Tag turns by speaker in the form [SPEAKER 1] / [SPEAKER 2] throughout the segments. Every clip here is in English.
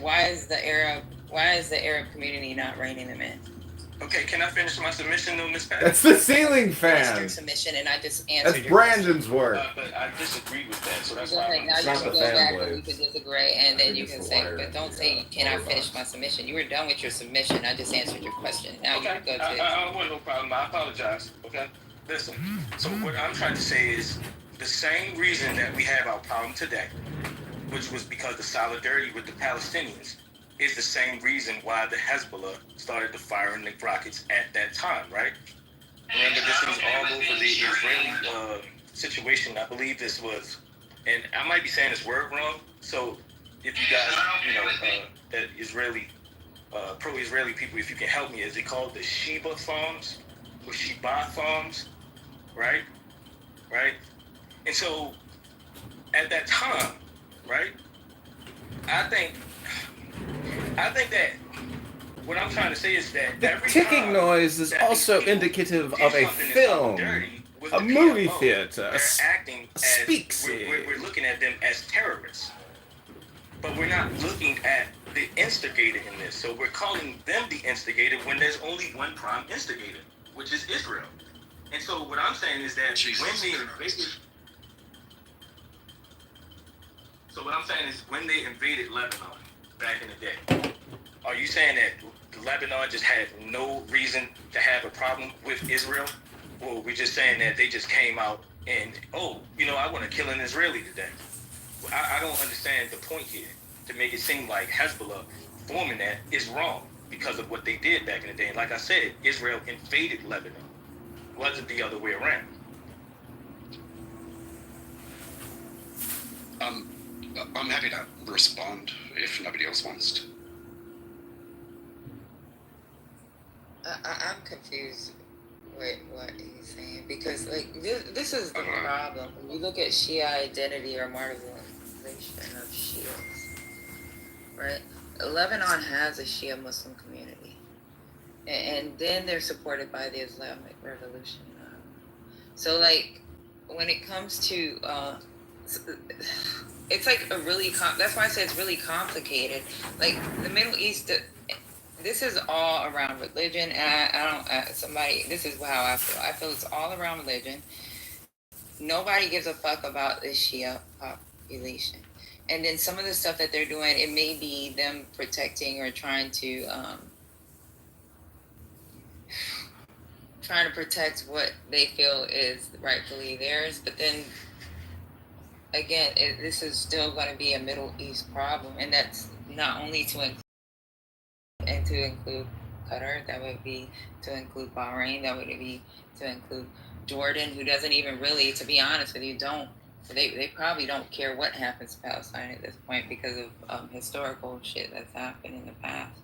[SPEAKER 1] Why is the Arab community not reining them in?
[SPEAKER 2] Okay, can I finish my submission, though, Miss Pat?
[SPEAKER 3] That's the ceiling
[SPEAKER 1] Finished your
[SPEAKER 3] fan.
[SPEAKER 1] submission, and I just
[SPEAKER 3] That's
[SPEAKER 1] answered your question.
[SPEAKER 3] Brandon's work.
[SPEAKER 2] But I disagree with that, so that's
[SPEAKER 1] Go
[SPEAKER 2] why I
[SPEAKER 1] ahead.
[SPEAKER 2] wanted
[SPEAKER 1] Now
[SPEAKER 2] to
[SPEAKER 3] It's
[SPEAKER 1] you
[SPEAKER 2] say
[SPEAKER 3] not
[SPEAKER 1] can
[SPEAKER 3] the
[SPEAKER 2] something.
[SPEAKER 1] go
[SPEAKER 3] fan
[SPEAKER 1] back and you can
[SPEAKER 3] blades.
[SPEAKER 1] disagree, and
[SPEAKER 3] I
[SPEAKER 1] then
[SPEAKER 3] think
[SPEAKER 1] you
[SPEAKER 3] it's
[SPEAKER 1] can
[SPEAKER 3] the
[SPEAKER 1] say,
[SPEAKER 3] wire
[SPEAKER 1] but
[SPEAKER 3] in
[SPEAKER 1] don't
[SPEAKER 3] the
[SPEAKER 1] say, can I
[SPEAKER 3] motor
[SPEAKER 1] finish
[SPEAKER 3] box.
[SPEAKER 1] my submission? You were done with your submission. I just answered your question. Now you
[SPEAKER 2] Okay,
[SPEAKER 1] can go to.
[SPEAKER 2] I don't want no problem. I apologize. Okay, listen. So what I'm trying to say is the same reason that we have our problem today, which was because of solidarity with the Palestinians, is the same reason why the Hezbollah started to firing the rockets at that time, right? Remember, this was all over the Israeli situation. I believe this was, and I might be saying this word wrong. So, if you guys, that Israeli, pro-Israeli people, if you can help me, is it called the Sheba farms or Sheba farms, right? Right. And so, at that time, right, I think, that what I'm trying to say is that
[SPEAKER 3] The
[SPEAKER 2] every
[SPEAKER 3] ticking
[SPEAKER 2] time
[SPEAKER 3] noise is
[SPEAKER 2] that
[SPEAKER 3] also
[SPEAKER 2] people
[SPEAKER 3] indicative
[SPEAKER 2] do
[SPEAKER 3] of a
[SPEAKER 2] something in
[SPEAKER 3] film,
[SPEAKER 2] solidarity with
[SPEAKER 3] a
[SPEAKER 2] the
[SPEAKER 3] movie
[SPEAKER 2] PLO,
[SPEAKER 3] theater, a
[SPEAKER 2] they're acting as
[SPEAKER 3] speak
[SPEAKER 2] we're looking at them as terrorists, but we're not looking at the instigator in this. So we're calling them the instigator when there's only one prime instigator, which is Israel. And so what I'm saying is that when they invaded Lebanon back in the day, are you saying that Lebanon just had no reason to have a problem with Israel? Or we're just saying that they just came out and, I want to kill an Israeli today? I don't understand the point here to make it seem like Hezbollah forming that is wrong because of what they did back in the day. And like I said, Israel invaded Lebanon. It wasn't the other way around.
[SPEAKER 4] I'm happy to respond if nobody else wants to.
[SPEAKER 1] I'm confused with what he's saying because, like, this is the problem. When you look at Shia identity or marginalization of Shias, right? Lebanon has a Shia Muslim community, and then they're supported by the Islamic Revolution. So, like, when it comes to it's like a really that's why I say it's really complicated. Like the Middle East, this is all around religion, and I don't this is how I feel it's all around religion. Nobody gives a fuck about the Shia population, and then some of the stuff that they're doing, it may be them protecting or trying to protect what they feel is rightfully theirs, but then again, this is still going to be a Middle East problem, and that's not only to include Qatar, that would be to include Bahrain, that would be to include Jordan, who doesn't even really, to be honest with you, they probably don't care what happens to Palestine at this point because of historical shit that's happened in the past.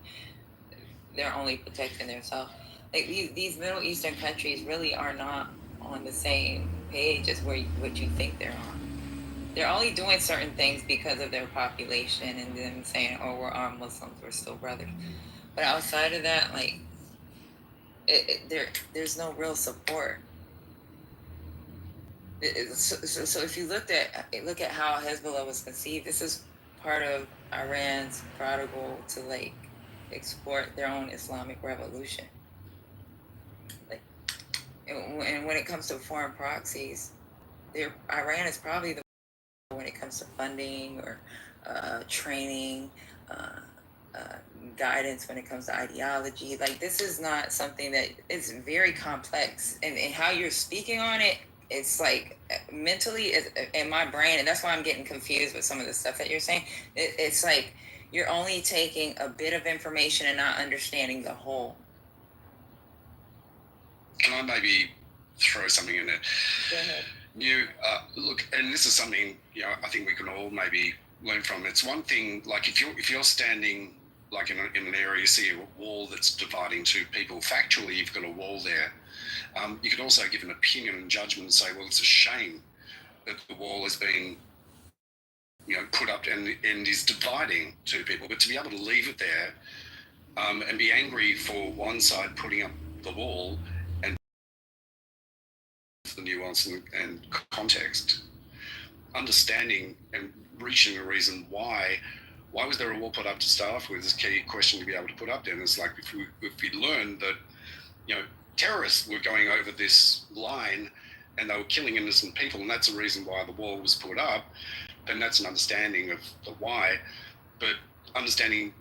[SPEAKER 1] They're only protecting themselves. Like these Middle Eastern countries really are not on the same page as what you think they're on. They're only doing certain things because of their population and them saying, "Oh, we're all Muslims, we're still brothers." But outside of that, like, there's no real support. So if you look at how Hezbollah was conceived, this is part of Iran's prodigal to like export their own Islamic revolution. Like, and when it comes to foreign proxies, Iran is probably the when it comes to funding or training, guidance when it comes to ideology. Like this is not something that is very complex, and how you're speaking on it, it's like mentally in my brain, and that's why I'm getting confused with some of the stuff that you're saying. It's like you're only taking a bit of information and not understanding the whole.
[SPEAKER 4] Can I maybe throw something in there?
[SPEAKER 1] Go ahead.
[SPEAKER 4] Look, and this is something I think we can all maybe learn from. It's one thing, like if you're standing like in an area, you see a wall that's dividing two people. Factually, you've got a wall there. You could also give an opinion and judgment and say, well, it's a shame that the wall has been put up and is dividing two people. But to be able to leave it there and be angry for one side putting up the wall and the nuance and context, understanding and reaching a reason why Why was there a wall put up to start off with? Is a key question to be able to put up there. And it's like if we learned that, terrorists were going over this line and they were killing innocent people, and that's the reason why the wall was put up, then that's an understanding of the why. But understanding,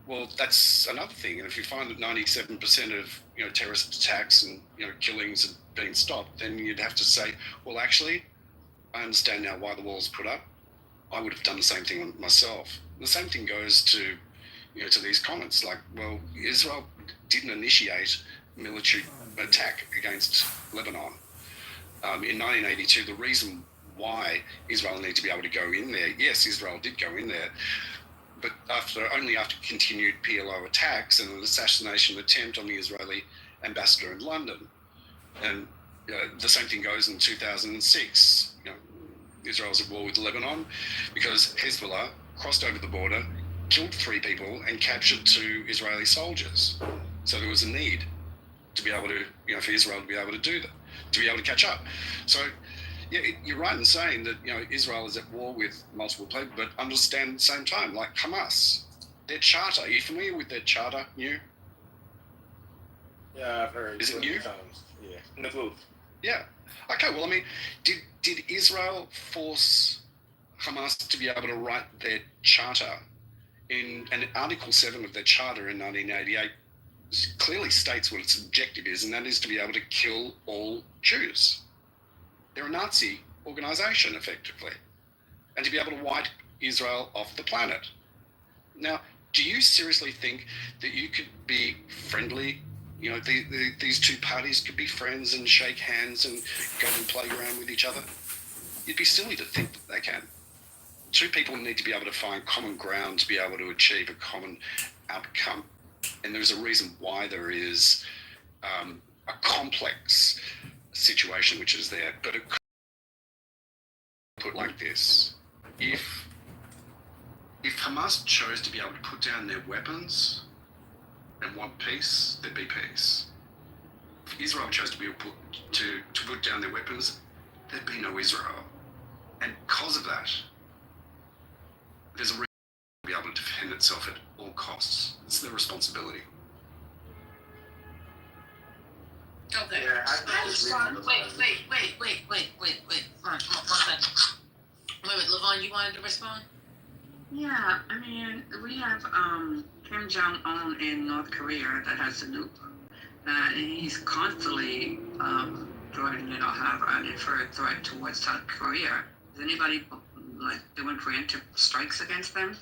[SPEAKER 4] well, that's another thing. And if you find that 97% of terrorist attacks and killings have been stopped, then you'd have to say, well, actually, I understand now why the wall's put up. I would have done the same thing myself. The same thing goes to to these comments. Like, well, Israel didn't initiate military attack against Lebanon. In 1982, the reason why Israel needed to be able to go in there, yes, Israel did go in there, but only after continued PLO attacks and an assassination attempt on the Israeli ambassador in London. And the same thing goes in 2006. Israel's at war with Lebanon because Hezbollah crossed over the border, killed 3 people, and captured 2 Israeli soldiers. So there was a need to be able to, for Israel to be able to do that, to be able to catch up. So, yeah, you're right in saying that, Israel is at war with multiple people, but understand at the same time, like Hamas, their charter. Are you familiar with their charter, New?
[SPEAKER 2] Yeah, I've heard.
[SPEAKER 4] Is it new?
[SPEAKER 2] Times. Yeah, no clue.
[SPEAKER 4] Yeah. Okay, well, I mean, did Israel force Hamas to be able to write their charter? In Article 7 of their charter in 1988 clearly states what its objective is, and that is to be able to kill all Jews. They're a Nazi organization, effectively, and to be able to wipe Israel off the planet. Now, do you seriously think that you could be friendly? These 2 parties could be friends and shake hands and go and play around with each other? You'd be silly to think that they can. 2 people need to be able to find common ground to be able to achieve a common outcome. And there's a reason why there is a complex situation which is there. But it could put like this. If Hamas chose to be able to put down their weapons and want peace, there'd be peace. If Israel chose to be able to put down their weapons, there'd be no Israel. And because of that, there's a reason to be able to defend itself at all costs. It's their responsibility.
[SPEAKER 3] Okay.
[SPEAKER 2] Yeah,
[SPEAKER 3] I just want wait. One second. Wait, Levon, you wanted to respond?
[SPEAKER 5] Yeah, I mean, we have Kim Jong-un in North Korea that has a nuke. And he's constantly have an inferred threat towards South Korea. Is anybody doing preemptive strikes against them?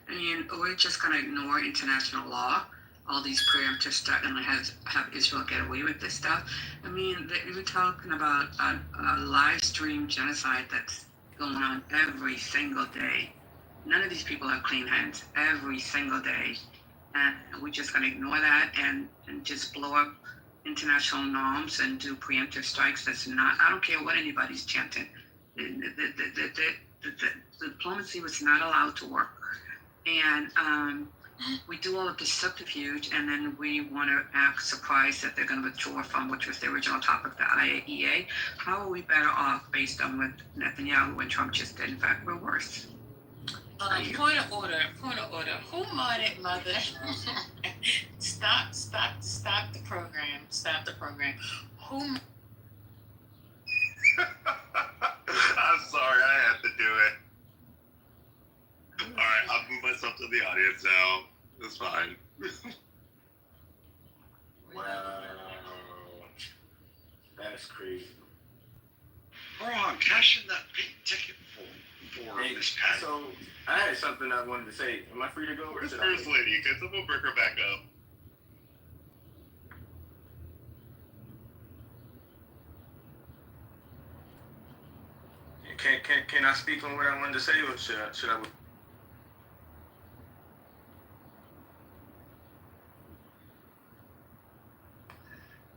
[SPEAKER 5] I mean, we're just gonna ignore international law, all these preemptive stuff, and have Israel get away with this stuff. I mean, we're talking about a live stream genocide that's going on every single day. None of these people have clean hands every single day, and we're just gonna ignore that and just blow up international norms and do preemptive strikes. That's not. I don't care what anybody's chanting. The diplomacy was not allowed to work, and we do all of this subterfuge, and then we want to act surprised that they're going to withdraw from, which was the original topic, the IAEA. How are we better off based on what Netanyahu and Trump just did? In fact, we're worse.
[SPEAKER 3] Point of order. Who modded Mother? Stop the program. Stop the program. Who?
[SPEAKER 6] I'm sorry, I had to do it. Alright, I'll move myself to the audience now. That's fine.
[SPEAKER 2] Wow. That's crazy.
[SPEAKER 6] Ron, cash in that pink ticket for
[SPEAKER 2] Hey,
[SPEAKER 6] this pack.
[SPEAKER 2] so, I had something I wanted to say. Am I free to go?
[SPEAKER 6] Where's this lady? Can someone bring her back up?
[SPEAKER 2] Can I speak on what I wanted to say, or should I?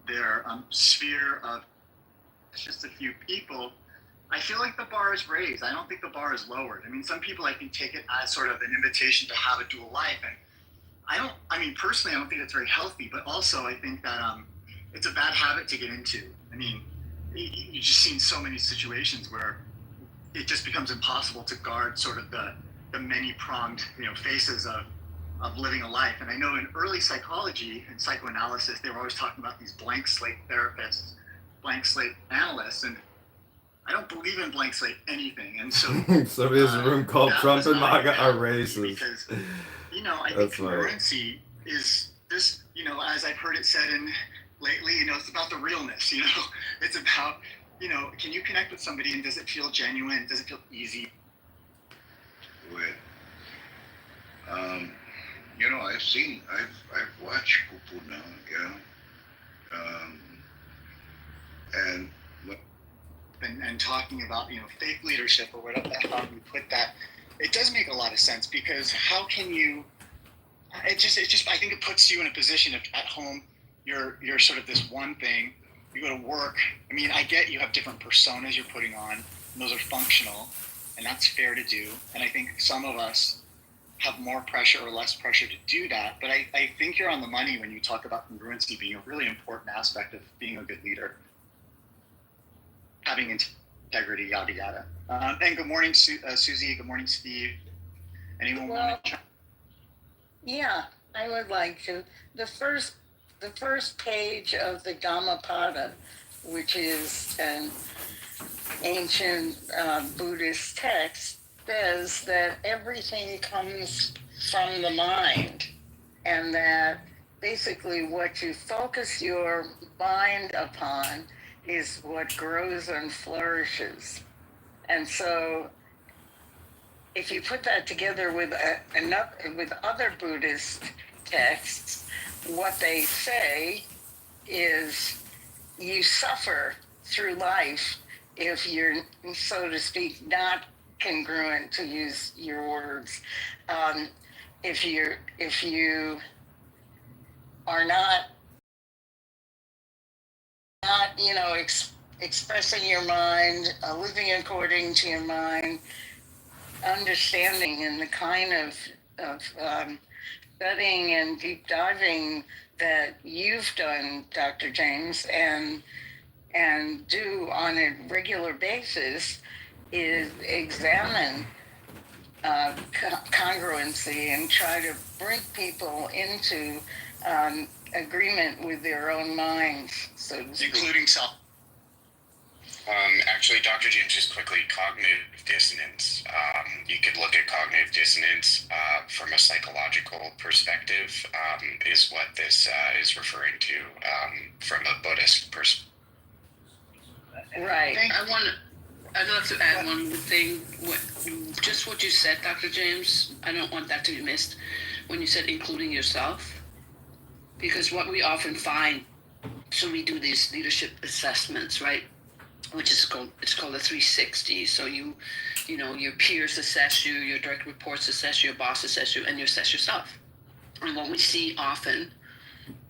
[SPEAKER 7] Their sphere of just a few people, I feel like the bar is raised. I don't think the bar is lowered. I mean, some people I think take it as sort of an invitation to have a dual life, and personally, I don't think it's very healthy. But also, I think that it's a bad habit to get into. I mean, you've just seen so many situations where it just becomes impossible to guard sort of the many-pronged, faces of living a life. And I know in early psychology and psychoanalysis, they were always talking about these blank slate therapists, blank slate analysts, and I don't believe in blank slate anything. And so
[SPEAKER 8] So there's a room called
[SPEAKER 7] that
[SPEAKER 8] Trump
[SPEAKER 7] was
[SPEAKER 8] and
[SPEAKER 7] not
[SPEAKER 8] MAGA
[SPEAKER 7] gonna
[SPEAKER 8] are
[SPEAKER 7] happen
[SPEAKER 8] racist.
[SPEAKER 7] because, I think
[SPEAKER 8] That's funny.
[SPEAKER 7] congruency is this, as I've heard it said lately, it's about the realness, it's about, can you connect with somebody and does it feel genuine? Does it feel easy?
[SPEAKER 6] Well, I've watched people now, and
[SPEAKER 7] and talking about, fake leadership or whatever the hell you put that, it does make a lot of sense because how can you, I think it puts you in a position of at home, you're sort of this one thing, you go to work. I mean, I get you have different personas you're putting on, and those are functional, and that's fair to do. And I think some of us have more pressure or less pressure to do that. But I think you're on the money when you talk about congruency being a really important aspect of being a good leader. Having integrity, yada, yada. And good morning, Susie. Good morning, Steve. Anyone want to?
[SPEAKER 9] Yeah, I would like to. The first page of the Dhammapada, which is an ancient Buddhist text, says that everything comes from the mind, and that basically what you focus your mind upon is what grows and flourishes. And so if you put that together with with other Buddhist texts, what they say is you suffer through life if you're, so to speak, not congruent, to use your words. If you are not expressing your mind, living according to your mind, understanding in the kind of studying and deep diving that you've done, Dr. James, and do on a regular basis, is examine congruency and try to bring people into agreement with their own minds, so to speak.
[SPEAKER 7] Including self.
[SPEAKER 4] Actually, Dr. James, just quickly, cognitive dissonance. You could look at cognitive dissonance from a psychological perspective, is what this is referring to from a Buddhist perspective.
[SPEAKER 9] Right.
[SPEAKER 3] I'd love to add one thing. Just what you said, Dr. James, I don't want that to be missed when you said including yourself. Because what we often find, so we do these leadership assessments, right? Which is called a 360. So your peers assess you, your direct reports assess you, your boss assess you, and you assess yourself. And what we see often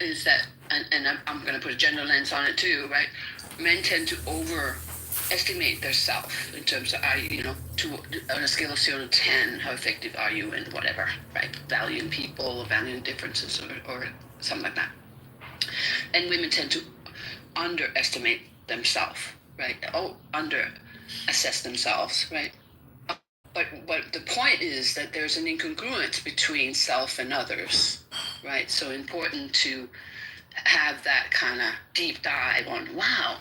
[SPEAKER 3] is that, and I'm going to put a gender lens on it too, right? Men tend to overestimate their self in terms of, on a scale of 0 to 10, how effective are you in whatever, right? Valuing people, valuing differences, or something like that. And women tend to underestimate themselves, right? Under assess themselves, right? But the point is that there's an incongruence between self and others, right? So important to have that kind of deep dive on, wow,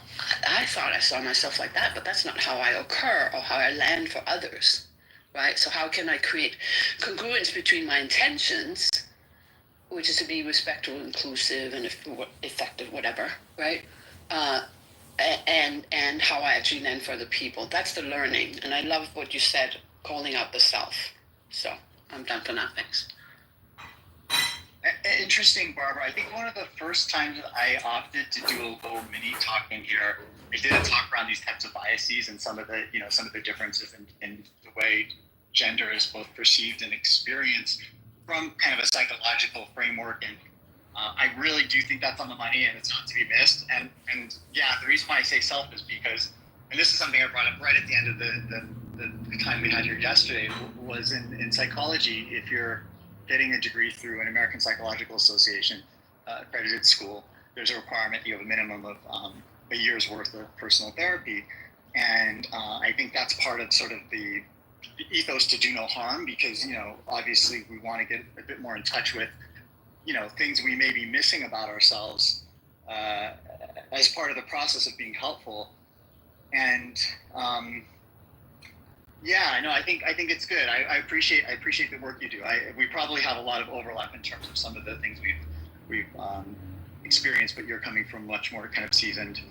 [SPEAKER 3] I thought I saw myself like that, but that's not how I occur or how I land for others, right? So how can I create congruence between my intentions, which is to be respectful, inclusive, and effective, whatever, right? And how I actually land for other people. That's the learning. And I love what you said, calling out the self. So I'm done for now. Thanks.
[SPEAKER 7] Interesting, Barbara. I think one of the first times I opted to do a little mini talk in here, I did a talk around these types of biases and some of the differences in the way gender is both perceived and experienced from kind of a psychological framework. And I really do think that's on the money and it's not to be missed. And yeah, the reason why I say self is because, and this is something I brought up right at the end of the time we had here yesterday, was in psychology, if you're getting a degree through an American Psychological Association accredited school, there's a requirement you have a minimum of a year's worth of personal therapy. And I think that's part of sort of the ethos to do no harm, because, obviously we want to get a bit more in touch with, things we may be missing about ourselves as part of the process of being helpful. And I think it's good. I appreciate the work you do. We probably have a lot of overlap in terms of some of the things we've experienced, but you're coming from much more kind of seasoned,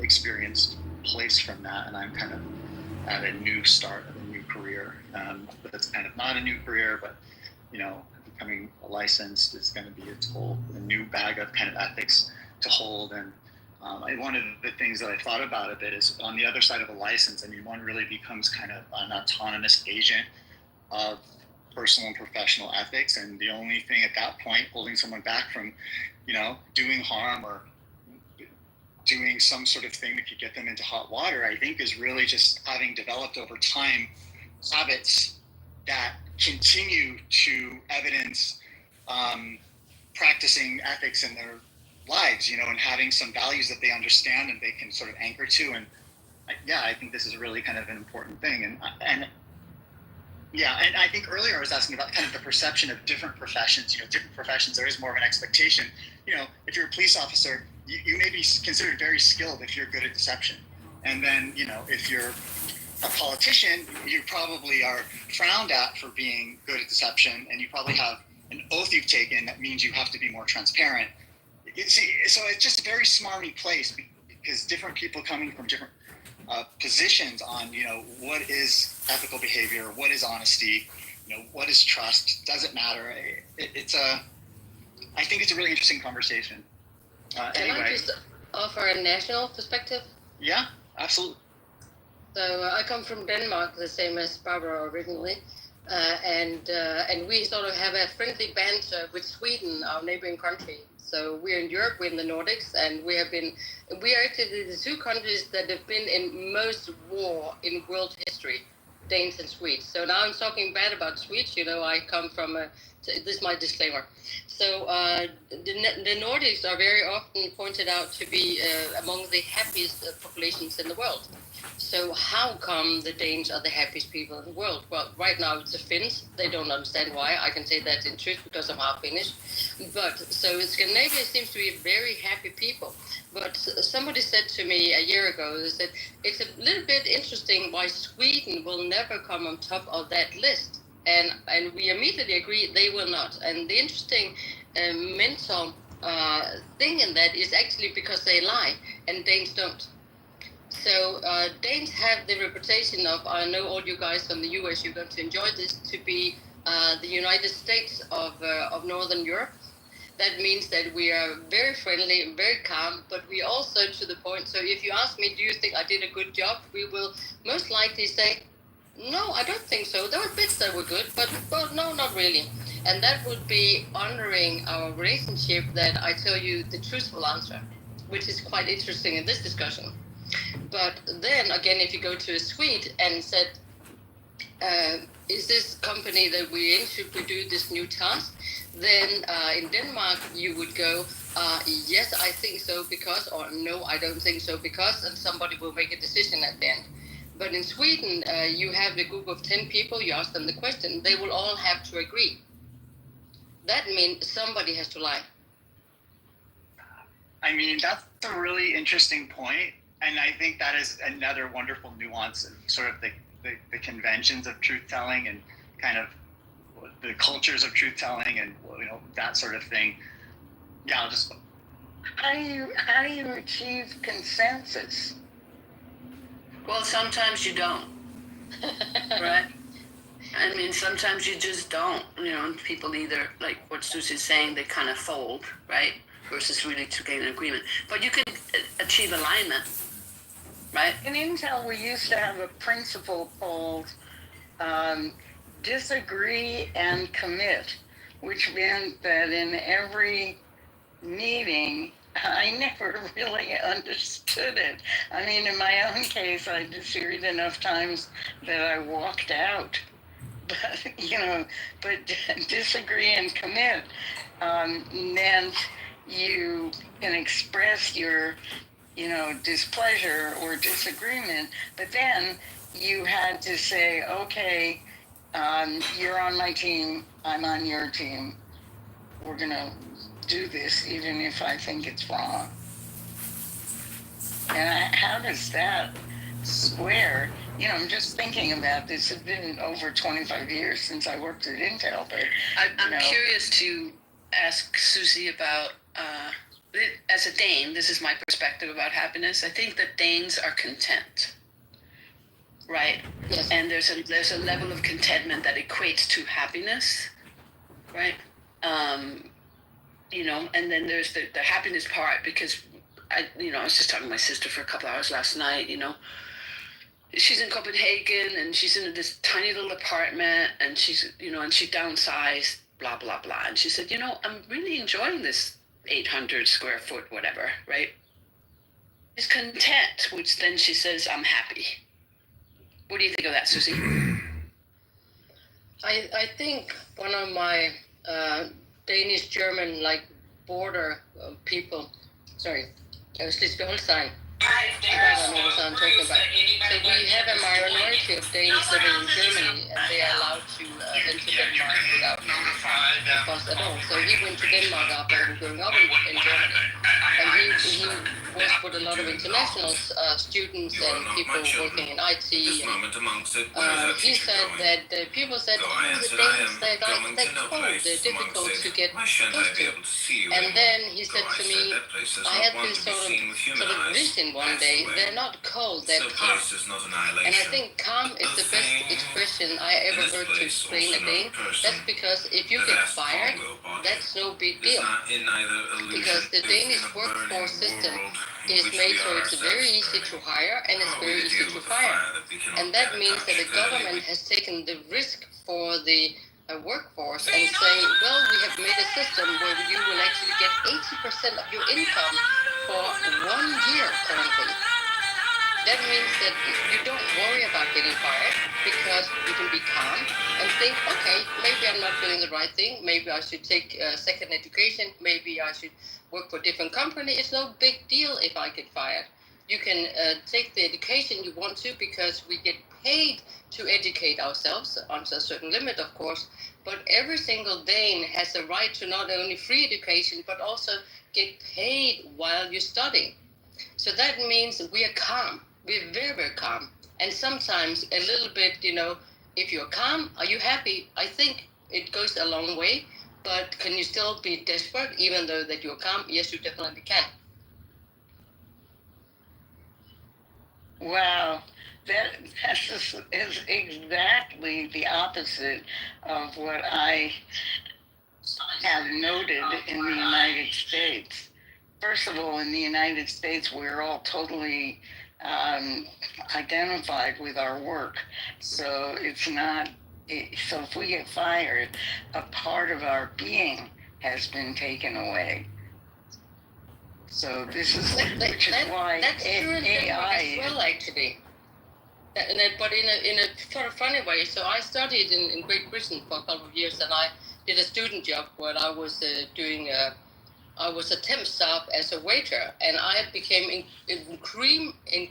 [SPEAKER 7] experienced place from that, and I'm kind of at a new start of a new career. But it's kind of not a new career, but becoming licensed is going to be a new bag of kind of ethics to hold. And one of the things that I thought about a bit is on the other side of a license, one really becomes kind of an autonomous agent of personal and professional ethics. And the only thing at that point holding someone back from, doing harm or doing some sort of thing that could get them into hot water, I think, is really just having developed over time habits that continue to evidence practicing ethics in their lives, and having some values that they understand and they can sort of anchor to. And I think this is really kind of an important thing. And I think earlier I was asking about kind of the perception of different professions. Different professions, there is more of an expectation. If you're a police officer, you may be considered very skilled if you're good at deception. And then, if you're a politician, you probably are frowned at for being good at deception, and you probably have an oath you've taken that means you have to be more transparent. So it's just a very smarmy place, because different people coming from different positions on, what is ethical behavior, what is honesty, what is trust, does it matter? I think it's a really interesting conversation.
[SPEAKER 8] Can I just offer a national perspective?
[SPEAKER 7] Yeah, absolutely.
[SPEAKER 8] So I come from Denmark, the same as Barbara originally, and we sort of have a friendly banter with Sweden, our neighboring country. So we're in Europe, we're in the Nordics, and we are actually the two countries that have been in most war in world history, Danes and Swedes. So now I'm talking bad about Swedes. I come from this is my disclaimer. So the Nordics are very often pointed out to be among the happiest populations in the world. So how come the Danes are the happiest people in the world? Well, right now it's the Finns. They don't understand why. I can say that in truth because I'm half Finnish. But so Scandinavia seems to be very happy people. But somebody said to me a year ago, they said, it's a little bit interesting why Sweden will never come on top of that list. And we immediately agree they will not. And the interesting mental thing in that is actually because they lie and Danes don't. So Danes have the reputation of, I know all you guys from the US, you're going to enjoy this, to be the United States of Northern Europe. That means that we are very friendly, very calm, but we also to the point. So if you ask me, do you think I did a good job? We will most likely say, no, I don't think so. There were bits that were good, but no, not really. And that would be honoring our relationship, that I tell you the truthful answer, which is quite interesting in this discussion. But then again, if you go to a Swede and said, is this company that we're in, should we do this new task? Then in Denmark, you would go, yes, I think so because, or no, I don't think so because, and somebody will make a decision at the end. But in Sweden, you have a group of 10 people, you ask them the question, they will all have to agree. That means somebody has to lie.
[SPEAKER 7] That's a really interesting point. And I think that is another wonderful nuance of sort of the conventions of truth-telling and kind of the cultures of truth-telling and, that sort of thing. Yeah,
[SPEAKER 9] How do you achieve consensus?
[SPEAKER 3] Well, sometimes you don't, right? Sometimes you just don't, people either, like what Susie's saying, they kind of fold, right? Versus really to gain an agreement. But you can achieve alignment, right?
[SPEAKER 9] In Intel, we used to have a principle called disagree and commit, which meant that in every meeting, I never really understood it. In my own case, I disagreed enough times that I walked out. But disagree and commit meant you can express your displeasure or disagreement, but then you had to say, okay, you're on my team, I'm on your team. We're going to do this even if I think it's wrong. And how does that square? I'm just thinking about this. It's been over 25 years since I worked at Intel, but
[SPEAKER 3] I'm curious to ask Susie about, as a Dane, this is my perspective about happiness. I think that Danes are content, right?
[SPEAKER 8] Yes.
[SPEAKER 3] And there's a level of contentment that equates to happiness, right? And then there's the happiness part, because I was just talking to my sister for a couple hours last night. She's in Copenhagen and she's in this tiny little apartment, and she's and she downsized, blah blah blah, and she said, I'm really enjoying this 800 square foot whatever, right? She's content, which then she says, I'm happy. What do you think of that, Susie?
[SPEAKER 8] I think one of my Danish German border people, sorry, Schleswig-Holstein. I don't know what I'm talking about. So we have a minority of Danes living in Germany, and they are allowed to enter Denmark without cost at all. So he went to Denmark after growing up in Germany, and he was with a lot of international students and people working in IT. And, he said that the people said, the Danes, they're cold, they're difficult to get close to. And then he said to me, I had this sort of vision one day. They're not cold, they're calm. And I think calm is the best expression I ever heard to explain a Dane. That's because if you get fired, that's no big deal. Because the Danish workforce system is made so it's very easy to hire and it's very easy to fire. And that means that the government has taken the risk for the workforce and saying, well, we have made a system where you will actually get 80% of your income for 1 year currently. That means that you don't worry about getting fired because you can be calm and think, okay, maybe I'm not doing the right thing. Maybe I should take a second education. Maybe I should work for a different company. It's no big deal if I get fired. You can take the education you want to because we get paid to educate ourselves unto a certain limit, of course. But every single Dane has the right to not only free education, but also get paid while you're studying. So that means we are calm. We're very, very calm. And sometimes a little bit, if you're calm, are you happy? I think it goes a long way. But can you still be desperate even though that you're calm? Yes, you definitely can.
[SPEAKER 9] Wow, that is exactly the opposite of what I have noted in the United States. First of all, in the United States, we're all totally identified with our work. So it's not, so if we get fired, a part of our being has been taken away. So this is, which is why
[SPEAKER 8] that's true in Denmark as well, actually. But in a sort of funny way. So I studied in Great Britain for a couple of years, and I did a student job where I was I was a temp staff as a waiter, and I became